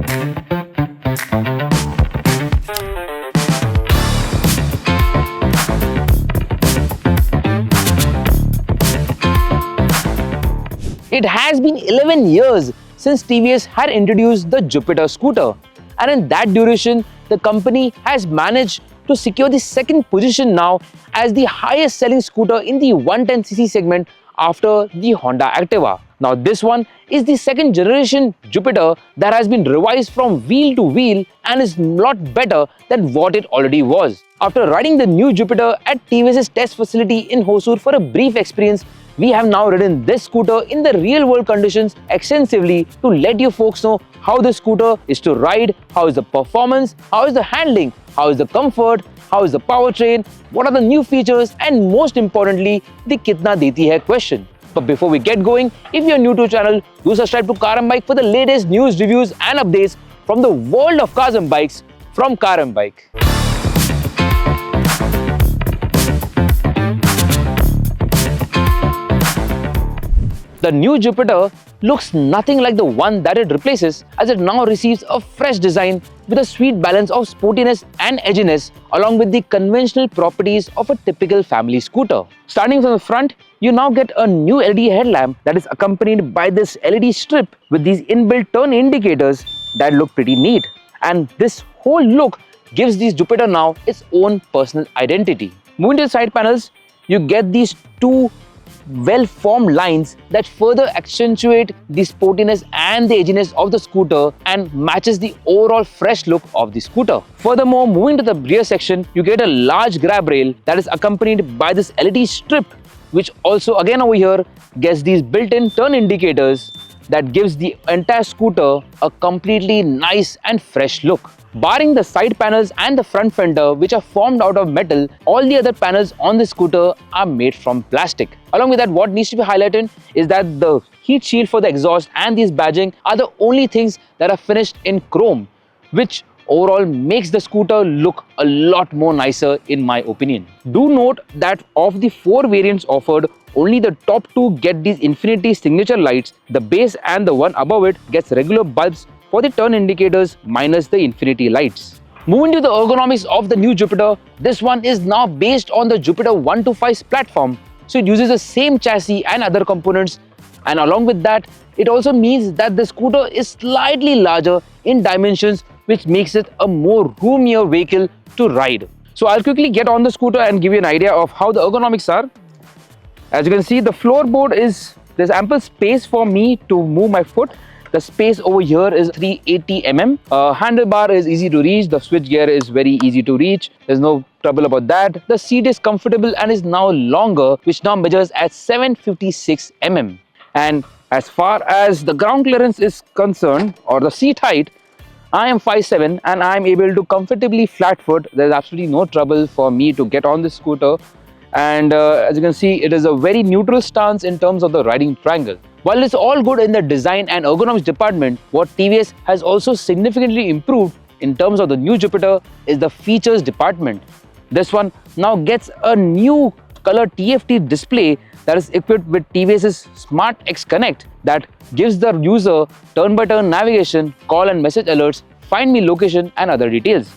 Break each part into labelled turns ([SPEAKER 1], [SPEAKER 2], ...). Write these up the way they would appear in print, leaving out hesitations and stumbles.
[SPEAKER 1] It has been 11 years since TVS had introduced the Jupiter scooter, and in that duration, the company has managed to secure the second position now as the highest selling scooter in the 110cc segment after the Honda Activa. Now this one is the second generation Jupiter that has been revised from wheel to wheel and is a lot better than what it already was. After riding the new Jupiter at TVS's test facility in Hosur for a brief experience, we have now ridden this scooter in the real world conditions extensively to let you folks know how this scooter is to ride, how is the performance, how is the handling, how is the comfort, how is the powertrain, what are the new features, and most importantly, the kitna deti hai question. But before we get going, if you're new to the channel, do subscribe to Car and Bike for the latest news, reviews and updates from the world of cars and bikes from Car and Bike. The new Jupiter looks nothing like the one that it replaces, as it now receives a fresh design with a sweet balance of sportiness and edginess along with the conventional properties of a typical family scooter. Starting from the front, you now get a new LED headlamp that is accompanied by this LED strip with these inbuilt turn indicators that look pretty neat. And this whole look gives this Jupiter now its own personal identity. Moving to the side panels, you get these two well-formed lines that further accentuate the sportiness and the edginess of the scooter and matches the overall fresh look of the scooter. Furthermore, moving to the rear section, you get a large grab rail that is accompanied by this LED strip, which also again over here gets these built-in turn indicators that gives the entire scooter a completely nice and fresh look. Barring the side panels and the front fender, which are formed out of metal, all the other panels on the scooter are made from plastic. Along with that, what needs to be highlighted is that the heat shield for the exhaust and these badging are the only things that are finished in chrome, which overall makes the scooter look a lot more nicer in my opinion. Do note that of the 4 variants offered, only the top 2 get these infinity signature lights. The base and the one above it gets regular bulbs for the turn indicators minus the infinity lights. Moving to the ergonomics of the new Jupiter, this one is now based on the Jupiter 125's platform, so it uses the same chassis and other components, and along with that, it also means that the scooter is slightly larger in dimensions, which makes it a more roomier vehicle to ride. So I'll quickly get on the scooter and give you an idea of how the ergonomics are. As you can see, the floorboard there's ample space for me to move my foot. The space over here is 380 mm. Handlebar is easy to reach. The switch gear is very easy to reach. There's no trouble about that. The seat is comfortable and is now longer, which now measures at 756 mm. And as far as the ground clearance is concerned, or the seat height, I am 5'7" and I am able to comfortably flat foot. There's absolutely no trouble for me to get on this scooter. And as you can see, it is a very neutral stance in terms of the riding triangle. While it's all good in the design and ergonomics department, what TVS has also significantly improved in terms of the new Jupiter is the features department. This one now gets a new color TFT display that is equipped with TVS's Smart X Connect that gives the user turn-by-turn navigation, call and message alerts, find me location and other details.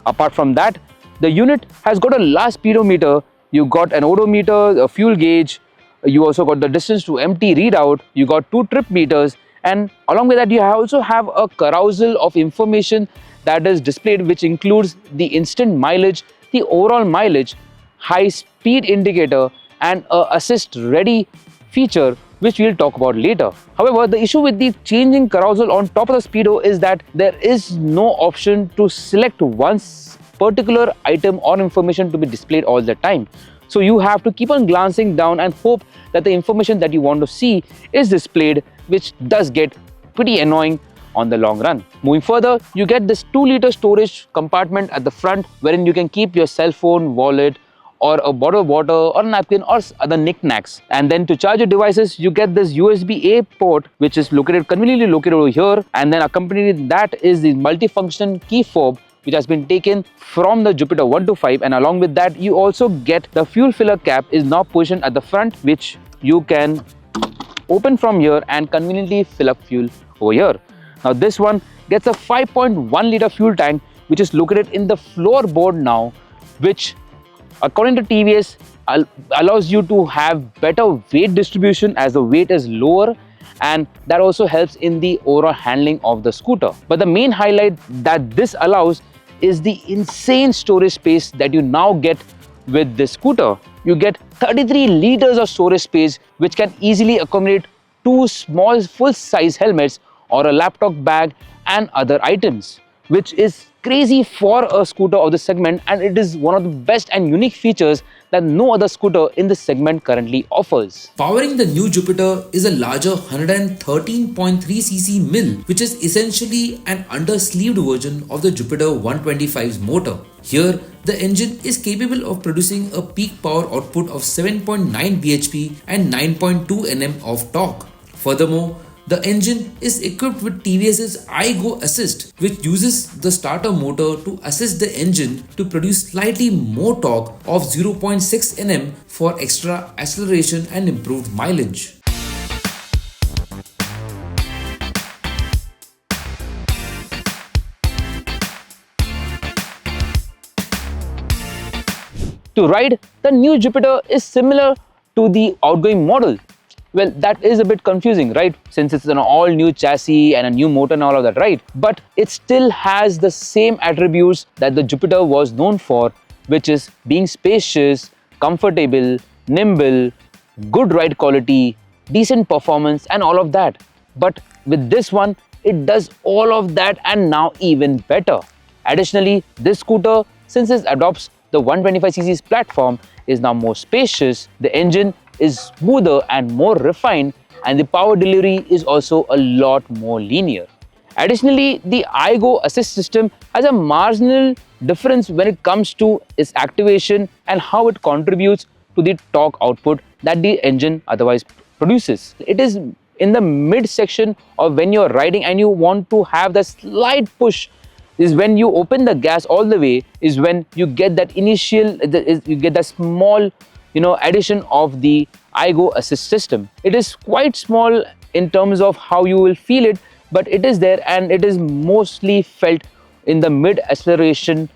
[SPEAKER 1] Apart from that, the unit has got a large speedometer. You got an odometer, a fuel gauge. You also got the distance to empty readout. You got 2 trip meters, and along with that, you also have a carousel of information that is displayed, which includes the instant mileage, the overall mileage, high speed indicator, and a assist ready feature, which we'll talk about later. However, the issue with the changing carousel on top of the speedo is that there is no option to select one particular item or information to be displayed all the time. So you have to keep on glancing down and hope that the information that you want to see is displayed, which does get pretty annoying on the long run. Moving further, you get this 2-liter storage compartment at the front wherein you can keep your cell phone, wallet, or a bottle of water or a napkin or other knickknacks. And then to charge your devices, you get this USB-A port, which is conveniently located over here, and then accompanying that is the multifunction key fob, which has been taken from the Jupiter 125, and along with that you also get the fuel filler cap is now positioned at the front, which you can open from here and conveniently fill up fuel over here. Now this one gets a 5.1 liter fuel tank which is located in the floorboard now, which according to TVS allows you to have better weight distribution as the weight is lower, and that also helps in the overall handling of the scooter. But the main highlight that this allows is the insane storage space that you now get with this scooter. You get 33 liters of storage space, which can easily accommodate 2 small full-size helmets or a laptop bag and other items, which is crazy for a scooter of this segment, and it is one of the best and unique features that no other scooter in this segment currently offers.
[SPEAKER 2] Powering the new Jupiter is a larger 113.3cc mill, which is essentially an undersleeved version of the Jupiter 125's motor. Here, the engine is capable of producing a peak power output of 7.9 bhp and 9.2 Nm of torque. Furthermore, the engine is equipped with TVS's iGo Assist, which uses the starter motor to assist the engine to produce slightly more torque of 0.6 Nm for extra acceleration and improved mileage.
[SPEAKER 1] To ride, the new Jupiter is similar to the outgoing model. Well, that is a bit confusing, right? Since it's an all-new chassis and a new motor and all of that, right? But it still has the same attributes that the Jupiter was known for, which is being spacious, comfortable, nimble, good ride quality, decent performance and all of that. But with this one, it does all of that and now even better. Additionally, this scooter, since it adopts the 125cc's platform, is now more spacious, the engine is smoother and more refined, and the power delivery is also a lot more linear. Additionally, the iGo Assist system has a marginal difference when it comes to its activation and how it contributes to the torque output that the engine otherwise produces. It is in the mid section of when you're riding and you want to have the slight push. Is when you open the gas all the way, is when you get that initial, you get that small addition of the iGo Assist system. It is quite small in terms of how you will feel it, but it is there and it is mostly felt in the mid acceleration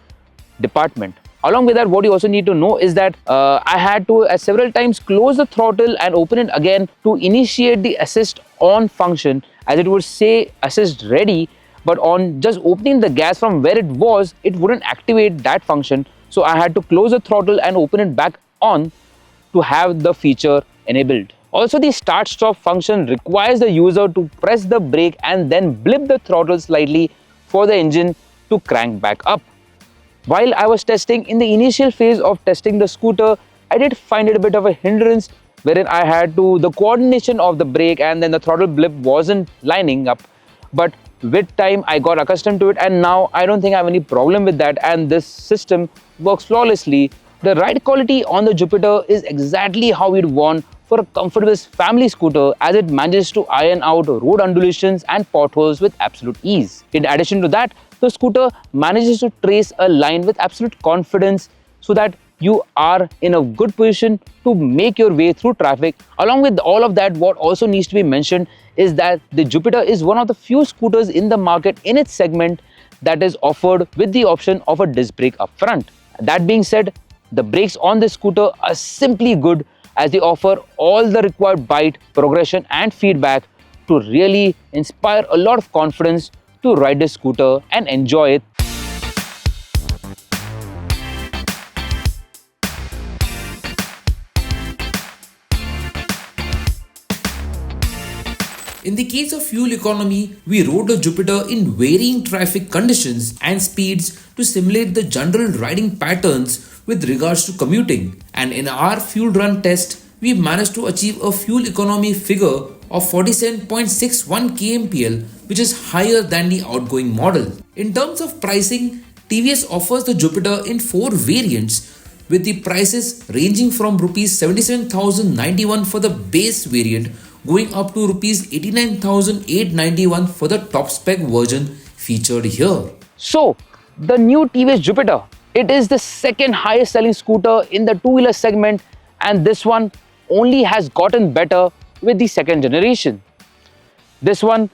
[SPEAKER 1] department. Along with that, what you also need to know is that I had to several times close the throttle and open it again to initiate the assist on function, as it would say assist ready, but on just opening the gas from where it was, it wouldn't activate that function. So I had to close the throttle and open it back on to have the feature enabled. Also, the start-stop function requires the user to press the brake and then blip the throttle slightly for the engine to crank back up. While I was testing, in the initial phase of testing the scooter, I did find it a bit of a hindrance, wherein I had to, the coordination of the brake and then the throttle blip wasn't lining up. But with time, I got accustomed to it, and now I don't think I have any problem with that, and this system works flawlessly. The ride quality on the Jupiter is exactly how we'd want for a comfortable family scooter, as it manages to iron out road undulations and potholes with absolute ease. In addition to that, the scooter manages to trace a line with absolute confidence so that you are in a good position to make your way through traffic. Along with all of that, what also needs to be mentioned is that the Jupiter is one of the few scooters in the market in its segment that is offered with the option of a disc brake up front. That being said, the brakes on this scooter are simply good, as they offer all the required bite, progression and feedback to really inspire a lot of confidence to ride this scooter and enjoy it.
[SPEAKER 2] In the case of fuel economy, we rode the Jupiter in varying traffic conditions and speeds to simulate the general riding patterns with regards to commuting. And in our fuel run test, we managed to achieve a fuel economy figure of 47.61 kmpl, which is higher than the outgoing model. In terms of pricing, TVS offers the Jupiter in 4 variants, with the prices ranging from Rs 77,091 for the base variant going up to Rs 89,891 for the top spec version featured here.
[SPEAKER 1] So, the new TVS Jupiter, it is the second highest selling scooter in the two-wheeler segment, and this one only has gotten better with the second generation. This one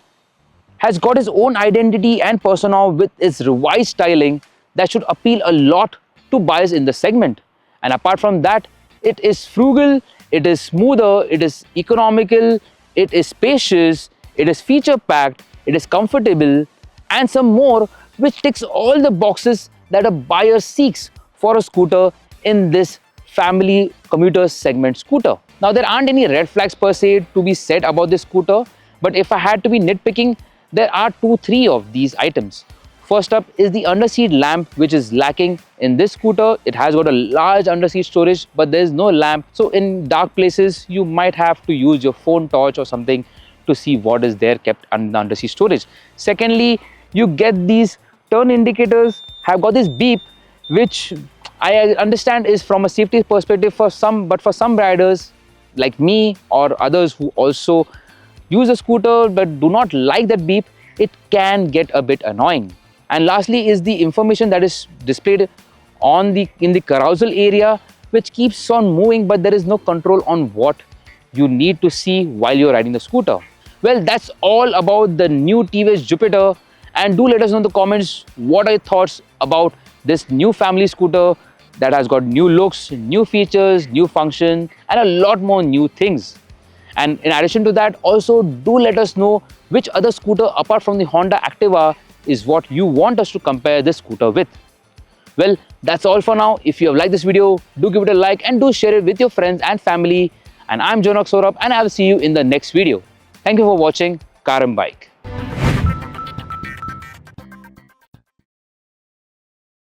[SPEAKER 1] has got its own identity and persona with its revised styling that should appeal a lot to buyers in the segment. And apart from that, it is frugal, it is smoother, it is economical, it is spacious, it is feature packed, it is comfortable, and some more, which ticks all the boxes that a buyer seeks for a scooter in this family commuter segment scooter. Now, there aren't any red flags per se to be said about this scooter, but if I had to be nitpicking, there are 2-3 of these items. First up is the underseat lamp, which is lacking in this scooter. It has got a large underseat storage, but there is no lamp. So in dark places, you might have to use your phone torch or something to see what is there kept under the underseat storage. Secondly, you get these turn indicators have got this beep, which I understand is from a safety perspective for some, but for some riders like me or others who also use a scooter but do not like that beep, it can get a bit annoying. And lastly is the information that is displayed on in the carousel area, which keeps on moving, but there is no control on what you need to see while you're riding the scooter. Well, that's all about the new TVS Jupiter, and do let us know in the comments what are your thoughts about this new family scooter that has got new looks, new features, new function, and a lot more new things. And in addition to that, also do let us know which other scooter apart from the Honda Activa is what you want us to compare this scooter with. Well, that's all for now. If you have liked this video, do give it a like and do share it with your friends and family. And I'm Hosur, and I'll see you in the next video. Thank you for watching Car and Bike.